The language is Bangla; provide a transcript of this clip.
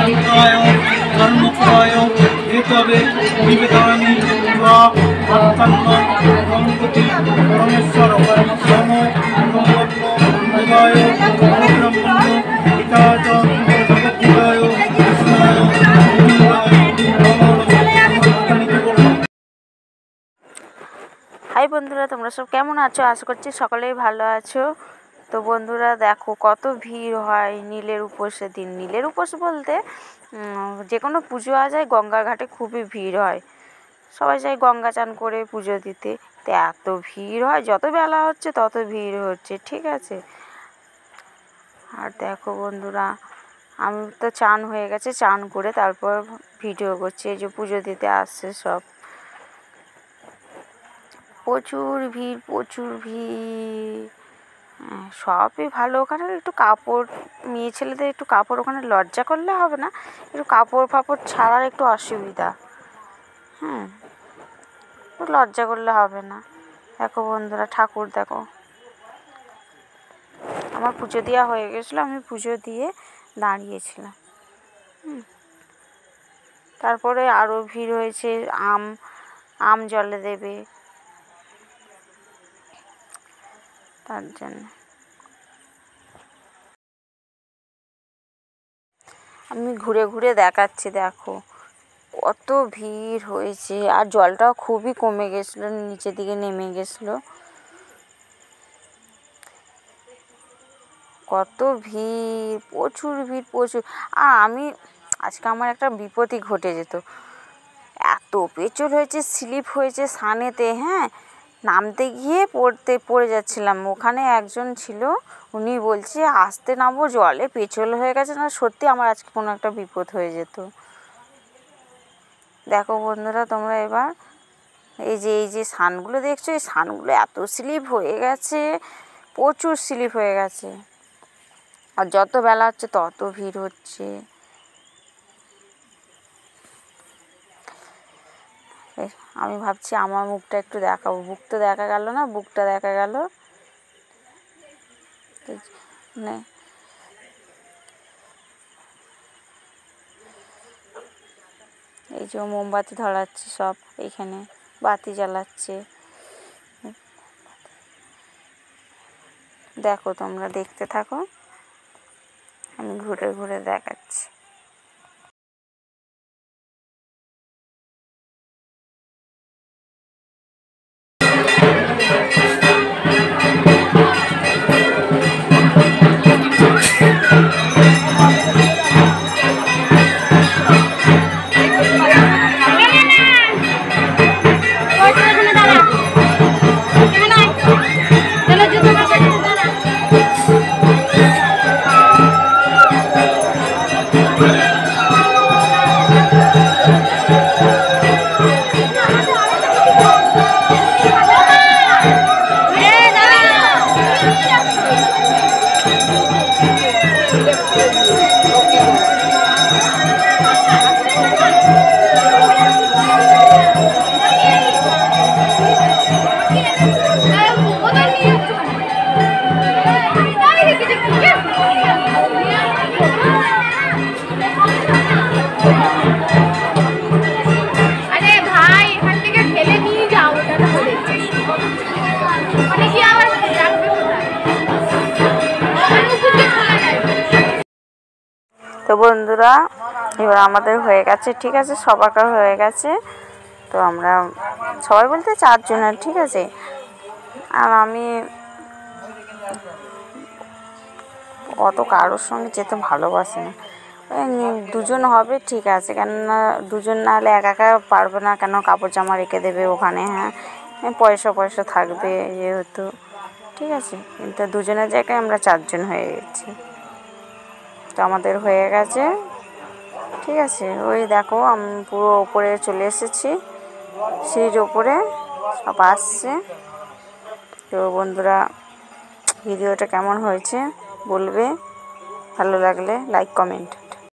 শান্তায় ধর্মপ্রায় এতবে নিবেদামি ত্বা আত্মান্ন গঙ্গতি পরমেশ্বর নম উদয় ব্রহ্মণ্য পিতাচ জগৎপিতায় কৃষ্ণায় হাই বন্ধুরা, তোমরা সব কেমন আছো? আশা করছি সকলেই ভালো আছো। তো বন্ধুরা দেখো কত ভিড় হয় নীলের উপোসের দিন। নীলের উপোস বলতে যে কোনো পুজো যায় গঙ্গার ঘাটে খুবই ভিড় হয়। সবাই যায় গঙ্গা চান করে পুজো দিতে। তো এত ভিড় হয়, যত বেলা হচ্ছে তত ভিড় হচ্ছে, ঠিক আছে। আর দেখো বন্ধুরা, আমি তো চান হয়ে গেছে, চান করে তারপর ভিডিও করছি। এই যে পুজো দিতে আসছে সব, প্রচুর ভিড় প্রচুর ভিড়। সবই ভালো। ওখানে একটু কাপড়, মেয়ে ছেলেদের একটু কাপড় ওখানে লজ্জা করলে হবে না, একটু কাপড় ফাপড় ছাড়ার একটু অসুবিধা। লজ্জা করলে হবে না। দেখো বন্ধুরা, ঠাকুর দেখো। আমার পুজো দেওয়া হয়ে গেছিলো, আমি পুজো দিয়ে দাঁড়িয়েছিলাম। তারপরে আরও ভিড় হয়েছে, আম জলে দেবে, তার জন্য আমি ঘুরে ঘুরে দেখাচ্ছি। দেখো কত ভিড় হয়েছে, আর জলটাও খুবই কমে গেছিলো, নিচের দিকে নেমে গেছিলো। কত ভিড়, প্রচুর ভিড় প্রচুর। আর আজকে আমার একটা বিপদই ঘটে যেত। এত পেছল হয়েছে, স্লিপ হয়েছে সানেতে, নামতে গিয়ে পড়ে যাচ্ছিলাম। ওখানে একজন ছিল, উনি বলছে আসতে নামবো, জলে পেছল হয়ে গেছে। না সত্যি আমার আজকে কোনো একটা বিপদ হয়ে যেত। দেখো বন্ধুরা তোমরা এবার এই যে সানগুলো দেখছো, এই সানগুলো এত স্লিপ হয়ে গেছে, প্রচুর স্লিপ হয়ে গেছে। আর যত বেলা হচ্ছে তত ভিড় হচ্ছে। আমি ভাবছি আমার মুখটা একটু দেখাবো, বুক তো দেখা গেল না, বুকটা দেখা গেল। এই যে মোমবাতি ধরাচ্ছে সব, এইখানে বাতি জ্বালাচ্ছে। দেখো তোমরা দেখতে থাকো, আমি ঘুরে ঘুরে দেখাচ্ছি। তো বন্ধুরা এবার আমাদের হয়ে গেছে, ঠিক আছে, সবার হয়ে গেছে। তো আমরা সবাই বলতে 4 জনের, ঠিক আছে। আর আমি অত কারোর সঙ্গে যেতে ভালোবাসি না। 2 জন হবে, ঠিক আছে, কেননা 2 জন না হলে একা একা পারবে না, কেন কাপড় জামা রেখে দেবে ওখানে, পয়সা থাকবে যেহেতু, ঠিক আছে। কিন্তু 2 জনের জায়গায় আমরা 4 জন হয়ে গেছি। তো আমাদের হয়ে গেছে, ঠিক আছে। ওই দেখো আমি পুরো ওপরে চলে এসেছি, সিঁড়ির ওপরে সব আসছে। তো বন্ধুরা ভিডিওটা কেমন হয়েছে বলবে, ভালো লাগলে লাইক কমেন্ট।